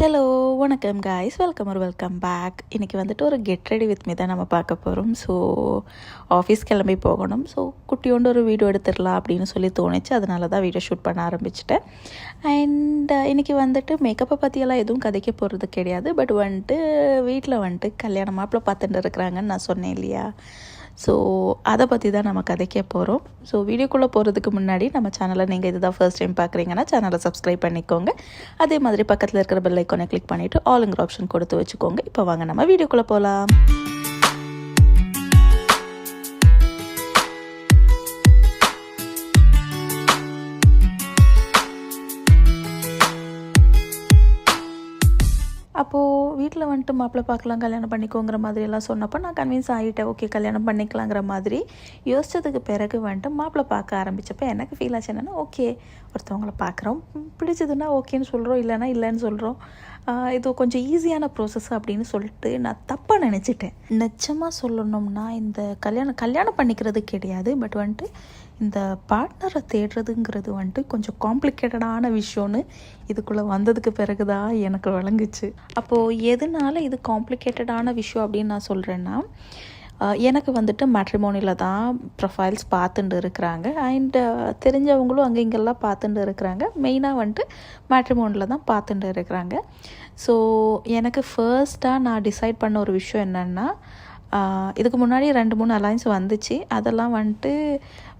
Hello வணக்கம் guys, welcome back. இன்றைக்கி வந்துட்டு ஒரு கெட் ரெடி வித் மீ தான் நம்ம பார்க்க போகிறோம். ஸோ ஆஃபீஸ் கிளம்பி போகணும். ஸோ குட்டியோண்டு ஒரு வீடியோ எடுத்துடலாம் அப்படின்னு சொல்லி தோணுச்சு. அதனால தான் வீடியோ ஷூட் பண்ண ஆரம்பிச்சிட்டேன். அண்ட் இன்றைக்கி வந்துட்டு மேக்கப்பை பற்றியெல்லாம் எதுவும் கதைக்க போகிறது கிடையாது. பட் வந்துட்டு வீட்டில் வந்துட்டு கல்யாண மாப்பிள்ளை பார்த்துட்டு இருக்கிறாங்கன்னு நான் சொன்னேன் இல்லையா. ஸோ அதை பற்றி தான் நம்ம கதைக்க போகிறோம். ஸோ வீடியோக்குள்ளே போகிறதுக்கு முன்னாடி நம்ம சேனலை நீங்கள் இதுதான் ஃபர்ஸ்ட் டைம் பார்க்குறீங்கன்னா சேனலை சப்ஸ்கிரைப் பண்ணிக்கோங்க. அதே மாதிரி பக்கத்தில் இருக்கிற பெல் ஐக்கானை கிளிக் பண்ணிவிட்டு ஆளுங்கிற ஆப்ஷன் கொடுத்து வச்சுக்கோங்க. இப்போ வாங்க நம்ம வீடியோக்குள்ளே போகலாம். அப்போது வீட்டில் வந்துட்டு மாப்பிள்ளை பார்க்கலாம், கல்யாணம் பண்ணிக்கோங்கிற மாதிரியெல்லாம் சொன்னப்போ நான் கன்வின்ஸ் ஆகிட்டேன். ஓகே, கல்யாணம் பண்ணிக்கலாங்கிற மாதிரி யோசித்ததுக்கு பிறகு வந்துட்டு மாப்பிள்ளை பார்க்க ஆரம்பித்தப்போ எனக்கு ஃபீல் ஆச்சு என்னென்னா, ஓகே ஒருத்தவங்களை பார்க்குறோம், பிடிச்சதுன்னா ஓகேன்னு சொல்கிறோம், இல்லைன்னா இல்லைன்னு சொல்கிறோம். இது கொஞ்சம் ஈஸியான ப்ரோசஸ் அப்படின்னு சொல்லிட்டு நான் தப்பாக நினச்சிட்டேன். நிஜமாக சொல்லணும்னா இந்த கல்யாணம் பண்ணிக்கிறது கிடையாது. பட் வந்துட்டு இந்த பார்ட்னரை தேடுறதுங்கிறது வந்துட்டு கொஞ்சம் காம்ப்ளிகேட்டடான விஷயம்னு இதுக்குள்ளே வந்ததுக்கு பிறகு தான் எனக்கு விளங்குச்சு. அப்போது எதனால இது காம்ப்ளிகேட்டடான விஷயம் அப்படின்னு நான் சொல்கிறேன்னா, எனக்கு வந்துட்டு மேட்ரிமோனியில் தான் ப்ரொஃபைல்ஸ் பார்த்துட்டு இருக்கிறாங்க. அண்ட் தெரிஞ்சவங்களும் அங்கே இங்கெல்லாம் பார்த்துட்டு இருக்கிறாங்க. மெயினாக வந்துட்டு மேட்ரிமோனியில் தான் பார்த்துட்டு இருக்கிறாங்க. ஸோ எனக்கு ஃபர்ஸ்ட்டாக நான் டிசைட் பண்ண ஒரு விஷயம் என்னென்னா, இதுக்கு முன்னாடி 2-3 அலைன்ஸ் வந்துச்சு. அதெல்லாம் வந்துட்டு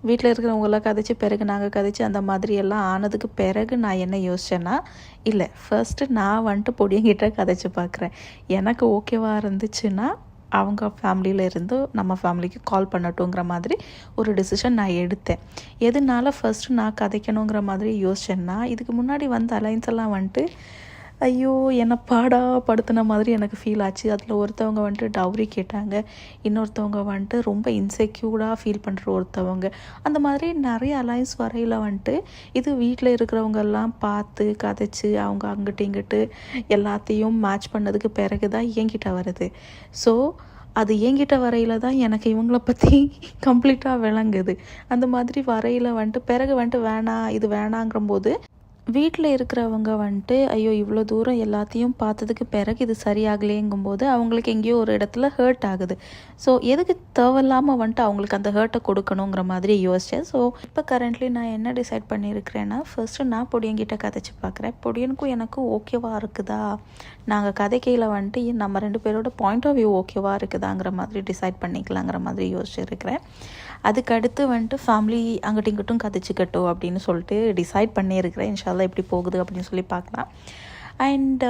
வீட்டில் இருக்கிறவங்களாம் கதைச்சி பிறகு நாங்கள் கதைச்சி அந்த மாதிரி எல்லாம் ஆனதுக்கு பிறகு நான் என்ன யோசிச்சேன்னா, இல்லை ஃபர்ஸ்ட்டு நான் வந்துட்டு பொடியங்கிட்ட கதைச்சி பார்க்குறேன். எனக்கு ஓகேவாக இருந்துச்சுன்னா அவங்க ஃபேமிலியில் இருந்து நம்ம ஃபேமிலிக்கு கால் பண்ணட்டுங்கிற மாதிரி ஒரு டிசிஷன் நான் எடுத்தேன். எதனால ஃபர்ஸ்ட்டு நான் கதைக்கணுங்கிற மாதிரி யோசிச்சேன்னா, இதுக்கு முன்னாடி வந்த அலைன்ஸ் எல்லாம் வந்துட்டு ஐயோ என்னை படுத்தின மாதிரி எனக்கு ஃபீல் ஆச்சு. அதில் ஒருத்தவங்க வந்துட்டு டவுரி கேட்டாங்க, இன்னொருத்தவங்க வந்துட்டு ரொம்ப இன்செக்யூர்டாக ஃபீல் பண்ணுற ஒருத்தவங்க. அந்த மாதிரி நிறைய அலைன்ஸ் வரையில் வந்துட்டு இது வீட்டில் இருக்கிறவங்கெல்லாம் பார்த்து கதைச்சி அவங்க அங்கிட்டு இங்கிட்டு எல்லாத்தையும் மேட்ச் பண்ணதுக்கு பிறகு தான் என்கிட்ட வருது. ஸோ அது என்கிட்ட வரையில் தான் எனக்கு இவங்கள பற்றி கம்ப்ளீட்டாக விளங்குது. அந்த மாதிரி வரையில் வந்துட்டு பிறகு வந்துட்டு இது வேணாங்கிறம்போது வீட்டில் இருக்கிறவங்க வந்துட்டு ஐயோ இவ்வளோ தூரம் எல்லாத்தையும் பார்த்ததுக்கு பிறகு இது சரியாகலேங்கும்போது அவங்களுக்கு எங்கேயோ ஒரு இடத்துல ஹர்ட் ஆகுது. ஸோ எதுக்கு தேவையில்லாமல் வந்துட்டு அவங்களுக்கு அந்த ஹர்ட்டை கொடுக்கணுங்கிற மாதிரி யோசித்தேன். ஸோ இப்போ கரண்ட்லி நான் என்ன டிசைட் பண்ணியிருக்கிறேன்னா, ஃபர்ஸ்ட்டு நான் பொடியங்கிட்ட கதைச்சி பார்க்குறேன். பொடியனுக்கும் எனக்கும் ஓகேவா இருக்குதா, நாங்கள் கதைக்கையில் வந்துட்டு நம்ம 2 பேரோட பாயிண்ட் ஆஃப் வியூ ஓகேவா இருக்குதாங்கிற மாதிரி டிசைட் பண்ணிக்கலாங்கிற மாதிரி யோசிச்சுருக்கிறேன். அதுக்கடுத்து வந்துட்டு ஃபேமிலி அங்கிட்டும் இங்கிட்டும் கதைச்சிக்கட்டும் அப்படின்னு சொல்லிட்டு டிசைட் பண்ணியிருக்கிறேன். இன்ஷால்லா எப்படி போகுது அப்படின்னு சொல்லி பார்க்கலாம். அண்ட்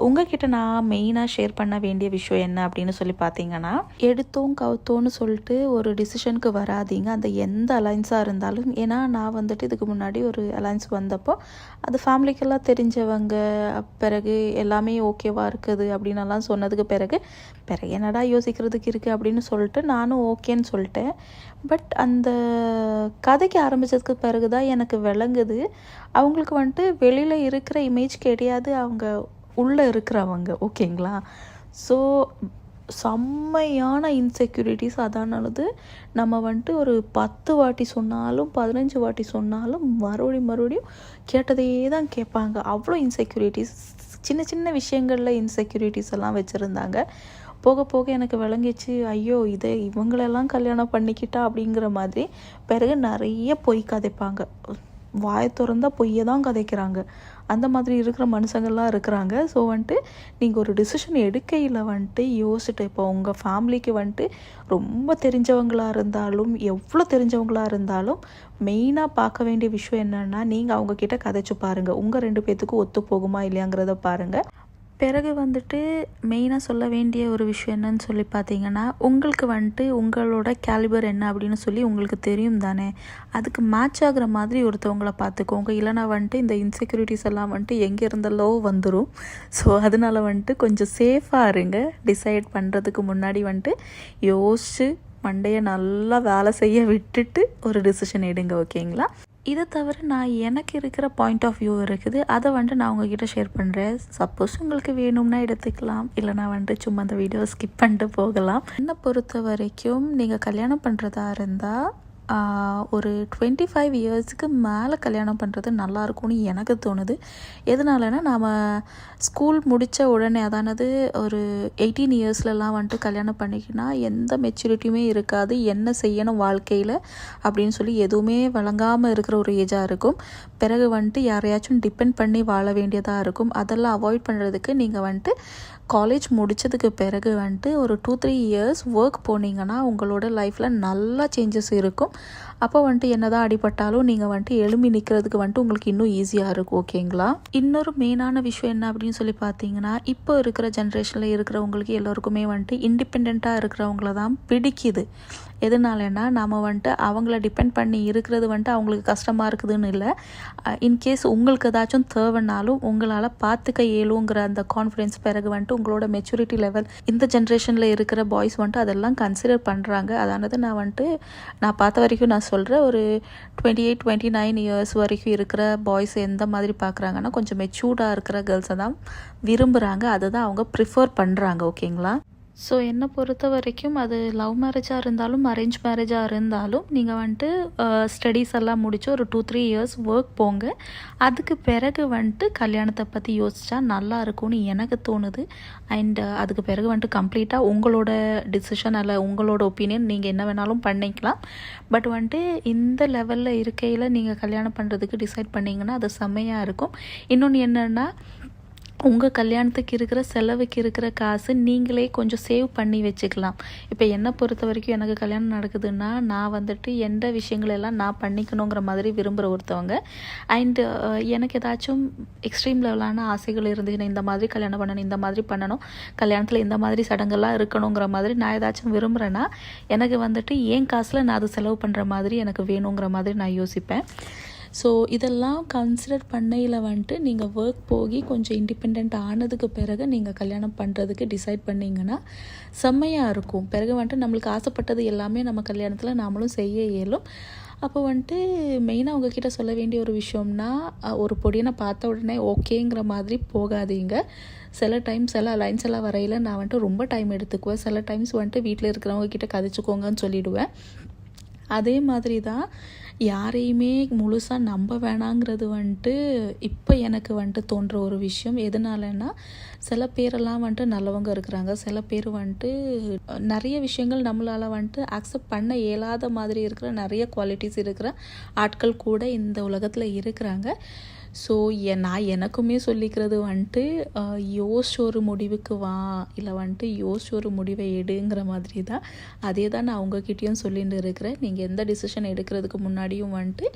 உங்ககிட்ட நான் மெயினாக ஷேர் பண்ண வேண்டிய விஷயம் என்ன அப்படின்னு சொல்லி பார்த்தீங்கன்னா, எடுத்தோம் கவுத்தோன்னு சொல்லிட்டு ஒரு டிசிஷனுக்கு வராதிங்க, அந்த எந்த அலைன்ஸாக இருந்தாலும். ஏன்னா நான் வந்துட்டு இதுக்கு முன்னாடி ஒரு அலைன்ஸ் வந்தப்போ அது ஃபேமிலிக்கெல்லாம் தெரிஞ்சவங்க, பிறகு எல்லாமே ஓகேவா இருக்குது அப்படின்னலாம் சொன்னதுக்கு பிறகு என்னடா யோசிக்கிறதுக்கு இருக்குது அப்படின்னு சொல்லிட்டு நானும் ஓகேன்னு சொல்லிட்டேன். பட் அந்த கதைக்கு ஆரம்பித்ததுக்கு பிறகு தான் எனக்கு விளங்குது, அவங்களுக்கு வந்துட்டு வெளியில் இருக்கிற இமேஜ் கிடையாது, அவங்க உள்ளே இருக்கிறவங்க. ஓகேங்களா. ஸோ செம்மையான இன்செக்யூரிட்டிஸ். அதானது நம்ம வந்துட்டு ஒரு 10 வாட்டி சொன்னாலும் 15 வாட்டி சொன்னாலும் மறுபடியும் கேட்டதே தான் கேட்பாங்க. அவ்வளோ இன்செக்யூரிட்டிஸ், சின்ன சின்ன விஷயங்களில் இன்செக்யூரிட்டிஸ் எல்லாம் வச்சுருந்தாங்க. போக போக எனக்கு விளங்கிச்சு, ஐயோ இவங்களெல்லாம் கல்யாணம் பண்ணிக்கிட்டா அப்படிங்கிற மாதிரி. பிறகு நிறைய பொய் கதைப்பாங்க, வாயை திறந்தா பொய்யை தான் கதைக்கிறாங்க. அந்த மாதிரி இருக்கிற மனுஷங்கள்லாம் இருக்கிறாங்க. ஸோ வந்துட்டு நீங்கள் ஒரு டிசிஷன் எடுக்கையில் வந்துட்டு யோசிச்சுட்டு, இப்போ உங்கள் ஃபேமிலிக்கு வந்துட்டு ரொம்ப தெரிஞ்சவங்களாக இருந்தாலும் எவ்வளோ தெரிஞ்சவங்களாக இருந்தாலும் மெயினாக பார்க்க வேண்டிய விஷயம் என்னென்னா, நீங்கள் அவங்கக்கிட்ட கதைச்சு பாருங்கள், உங்கள் 2 பேர்த்துக்கும் ஒத்து போகுமா இல்லையாங்கிறத பாருங்கள். பிறகு வந்துட்டு மெயினாக சொல்ல வேண்டிய ஒரு விஷயம் என்னன்னு சொல்லி பார்த்தீங்கன்னா, உங்களுக்கு வந்துட்டு உங்களோட கேலிபர் என்ன அப்படின்னு சொல்லி உங்களுக்கு தெரியும் தானே. அதுக்கு மேட்ச் ஆகிற மாதிரி ஒருத்தவங்களை பார்த்துக்கோங்க. இல்லைனா வந்துட்டு இந்த இன்செக்யூரிட்டிஸ் எல்லாம் வந்துட்டு எங்கே இருந்தாலோ வந்துடும். ஸோ அதனால் வந்துட்டு கொஞ்சம் சேஃபாக இருங்க. டிசைட் பண்ணுறதுக்கு முன்னாடி வந்துட்டு யோசிச்சு மண்டையை நல்லா வேலை செய்ய விட்டுட்டு ஒரு டிசிஷன் எடுங்க. ஓகேங்களா. இதை தவிர நான் எனக்கு இருக்கிற பாயிண்ட் ஆஃப் வியூ இருக்குது, அதை வந்துட்டு நான் உங்ககிட்ட ஷேர் பண்ணுறேன். சப்போஸ் உங்களுக்கு வேணும்னா எடுத்துக்கலாம், இல்லைனா வந்துட்டு சும்மா அந்த வீடியோ ஸ்கிப் பண்ணிட்டு போகலாம். என்னை பொறுத்த வரைக்கும் நீங்கள் கல்யாணம் பண்ணுறதா இருந்தால் ஒரு 25 இயர்ஸுக்கு மேலே கல்யாணம் பண்ணுறது நல்லாயிருக்கும்னு எனக்கு தோணுது. எதனாலனா நாம் ஸ்கூல் முடித்த உடனே அதானது ஒரு 18 இயர்ஸ்லலாம் வந்துட்டு கல்யாணம் பண்ணிக்கினா எந்த மெச்சூரிட்டியுமே இருக்காது. என்ன செய்யணும் வாழ்க்கையில் அப்படின்னு சொல்லி எதுவுமே வழங்காமல் இருக்கிற ஒரு ஏஜாக இருக்கும். பிறகு வந்துட்டு யாரையாச்சும் டிபெண்ட் பண்ணி வாழ வேண்டியதாக இருக்கும். அதெல்லாம் அவாய்ட் பண்ணுறதுக்கு நீங்கள் வந்துட்டு காலேஜ் முடித்ததுக்கு பிறகு வந்துட்டு ஒரு 2-3 இயர்ஸ் ஒர்க் போனீங்கன்னா உங்களோட லைஃப்பில் நல்லா சேஞ்சஸ் இருக்கும். அப்போ வந்துட்டு என்னதான் அடிபட்டாலும் நீங்கள் வந்துட்டு எழும்பி நிற்கிறதுக்கு வந்துட்டு உங்களுக்கு இன்னும் ஈஸியாக இருக்கும். ஓகேங்களா? இன்னொரு மெயினான விஷயம் என்ன அப்படின்னு சொல்லி பார்த்தீங்கன்னா, இப்போ இருக்கிற ஜென்ரேஷனில் இருக்கிறவங்களுக்கு எல்லோருக்குமே வந்துட்டு இண்டிபெண்ட்டாக இருக்கிறவங்கள தான் பிடிக்குது. எதனாலன்னா நாம் வந்துட்டு அவங்கள டிபெண்ட் பண்ணி இருக்கிறது வந்துட்டு அவங்களுக்கு கஷ்டமாக இருக்குதுன்னு இல்லை. இன்கேஸ் உங்களுக்கு ஏதாச்சும் தேவைன்னாலும் உங்களால் பார்த்துக்க இயலுங்கிற அந்த கான்ஃபிடென்ஸ் பிறகு வந்துட்டு உங்களோட மெச்சூரிட்டி லெவல் இந்த ஜென்ரேஷனில் இருக்கிற பாய்ஸ் வந்துட்டு அதெல்லாம் கன்சிடர் பண்ணுறாங்க. அதானது நான் பார்த்த வரைக்கும் நான் சொல்கிறேன், ஒரு 28-29 இயர்ஸ் வரைக்கும் இருக்கிற பாய்ஸ் எந்த மாதிரி பார்க்குறாங்கன்னா கொஞ்சம் மெச்சூர்டாக இருக்கிற கேர்ள்ஸை தான் விரும்புகிறாங்க. அதை தான் அவங்க ப்ரிஃபர் பண்ணுறாங்க. ஓகேங்களா? ஸோ என்னை பொறுத்த வரைக்கும் அது லவ் மேரேஜாக இருந்தாலும் அரேஞ்ச் மேரேஜாக இருந்தாலும் நீங்கள் வந்துட்டு ஸ்டடீஸ் எல்லாம் முடித்து ஒரு 2-3 இயர்ஸ் ஒர்க் போங்க. அதுக்கு பிறகு வந்துட்டு கல்யாணத்தை பற்றி யோசித்தா நல்லா இருக்கும்னு எனக்கு தோணுது. அண்ட் அதுக்கு பிறகு வந்துட்டு கம்ப்ளீட்டாக உங்களோட டிசிஷன் அல்ல உங்களோட ஒப்பீனியன், நீங்கள் என்ன வேணாலும் பண்ணிக்கலாம். பட் வந்துட்டு இந்த லெவலில் இருக்கையில் நீங்கள் கல்யாணம் பண்ணுறதுக்கு டிசைட் பண்ணிங்கன்னா அது செம்மையாக இருக்கும். இன்னொன்று என்னென்னா, உங்கள் கல்யாணத்துக்கு இருக்கிற செலவுக்கு இருக்கிற காசு நீங்களே கொஞ்சம் சேவ் பண்ணி வச்சுக்கலாம். இப்போ என்னை பொறுத்த வரைக்கும் எனக்கு கல்யாணம் நடக்குதுன்னா நான் வந்துட்டு எந்த விஷயங்களெல்லாம் நான் பண்ணிக்கணுங்கிற மாதிரி விரும்புகிற ஒருத்தவங்க. அண்டு எனக்கு ஏதாச்சும் எக்ஸ்ட்ரீம் லெவலான ஆசைகள் இருந்துச்சுன்னா இந்த மாதிரி கல்யாணம் பண்ணணும், இந்த மாதிரி பண்ணணும், கல்யாணத்தில் இந்த மாதிரி சடங்கெல்லாம் இருக்கணுங்கிற மாதிரி நான் ஏதாச்சும் விரும்புகிறேன்னா எனக்கு வந்துட்டு என் காசில் நான் அது செலவு பண்ணுற மாதிரி எனக்கு வேணுங்கிற மாதிரி நான் யோசிப்பேன். ஸோ இதெல்லாம் கன்சிடர் பண்ணையில் வந்துட்டு நீங்கள் ஒர்க் போய் கொஞ்சம் இண்டிபெண்ட் ஆனதுக்கு பிறகு நீங்கள் கல்யாணம் பண்ணுறதுக்கு டிசைட் பண்ணிங்கன்னா செம்மையாக இருக்கும். பிறகு வந்துட்டு நம்மளுக்கு ஆசைப்பட்டது எல்லாமே நம்ம கல்யாணத்தில் நாமளும் செய்ய இயலும். அப்போ வந்துட்டு மெயினாக உங்ககிட்ட சொல்ல வேண்டிய ஒரு விஷயம்னா, ஒரு பொடியனை பார்த்த உடனே ஓகேங்கிற மாதிரி போகாதீங்க. சில டைம்ஸ் எல்லாம் அலைன்ஸ் எல்லாம் வரையில் நான் வந்துட்டு ரொம்ப டைம் எடுத்துக்குவேன். சில டைம்ஸ் வந்துட்டு வீட்டில் இருக்கிறவங்க கிட்ட கதைச்சிக்கோங்கன்னு சொல்லிவிடுவேன். அதே மாதிரி தான் யாரையுமே முழுசாக நம்ப வேணாங்கிறது வந்துட்டு இப்போ எனக்கு வந்துட்டு தோன்ற ஒரு விஷயம். எதனாலன்னா, சில பேரெல்லாம் வந்துட்டு நல்லவங்க இருக்கிறாங்க, சில பேர் வந்துட்டு நிறைய விஷயங்கள் நம்மளால் வந்துட்டு அக்செப்ட் பண்ண இயலாத மாதிரி இருக்கிற நிறைய குவாலிட்டிஸ் இருக்கிற ஆட்கள் கூட இந்த உலகத்தில் இருக்கிறாங்க. ஸோ நான் எனக்குமே சொல்லிக்கிறது வந்துட்டு யோசிச்சு ஒரு முடிவுக்கு வா, இல்லை வந்துட்டு யோசிச்சு ஒரு முடிவை எடுங்கிற மாதிரி தான். அதே தான் நான் அவங்கக்கிட்டேயும் சொல்லிட்டு இருக்கிறேன். நீங்கள் எந்த டிசிஷன் எடுக்கிறதுக்கு முன்னாடியும் வந்துட்டு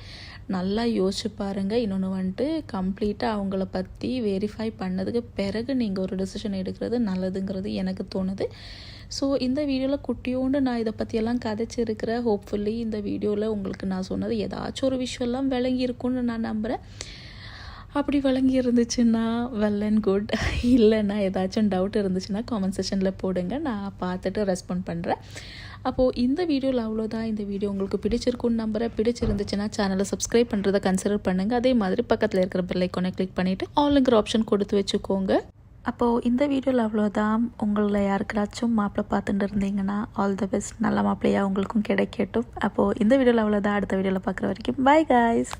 நல்லா யோசிச்சு பாருங்கள். இன்னொன்று வந்துட்டு கம்ப்ளீட்டாக அவங்கள பற்றி வெரிஃபை பண்ணதுக்கு பிறகு நீங்கள் ஒரு டிசிஷன் எடுக்கிறது நல்லதுங்கிறது எனக்கு தோணுது. ஸோ இந்த வீடியோவில் குட்டியோண்டு நான் இதை பற்றியெல்லாம் கதைச்சிருக்கிறேன். ஹோப்ஃபுல்லி இந்த வீடியோவில் உங்களுக்கு நான் சொன்னது ஏதாச்சும் ஒரு விஷயம்லாம் விளங்கி இருக்கும்னு நான் நம்புகிறேன். அப்படி விளங்கி இருந்துச்சுன்னா வெல் அண்ட் குட். இல்லைன்னா ஏதாச்சும் டவுட் இருந்துச்சுன்னா காமெண்ட் செக்ஷனில் போடுங்க, நான் பார்த்துட்டு ரெஸ்பாண்ட் பண்ணுறேன். அப்போது இந்த வீடியோவில் அவ்வளோதான். இந்த வீடியோ உங்களுக்கு பிடிச்சிருக்குன்னு நம்புகிறேன். பிடிச்சிருந்துச்சுன்னா சேனலை சப்ஸ்கிரைப் பண்ணுறதை கன்சிடர் பண்ணுங்கள். அதே மாதிரி பக்கத்தில் இருக்கிற பெல் ஐக்கானை கிளிக் பண்ணிவிட்டு ஆளுங்கிற ஆப்ஷன் கொடுத்து வச்சுக்கோங்க. அப்போது இந்த வீடியோவில் அவ்வளோதான். உங்களில் யாருக்காச்சும் மாப்பிள்ளை பார்த்துட்டு இருந்தீங்கன்னா ஆல் தி பெஸ்ட். நல்ல மாப்பிள்ளையாக உங்களுக்கும் கிடைக்கட்டும். அப்போது இந்த வீடியோவில் அவ்வளோதான். அடுத்த வீடியோவில் பார்க்குற வரைக்கும் பை காய்ஸ்.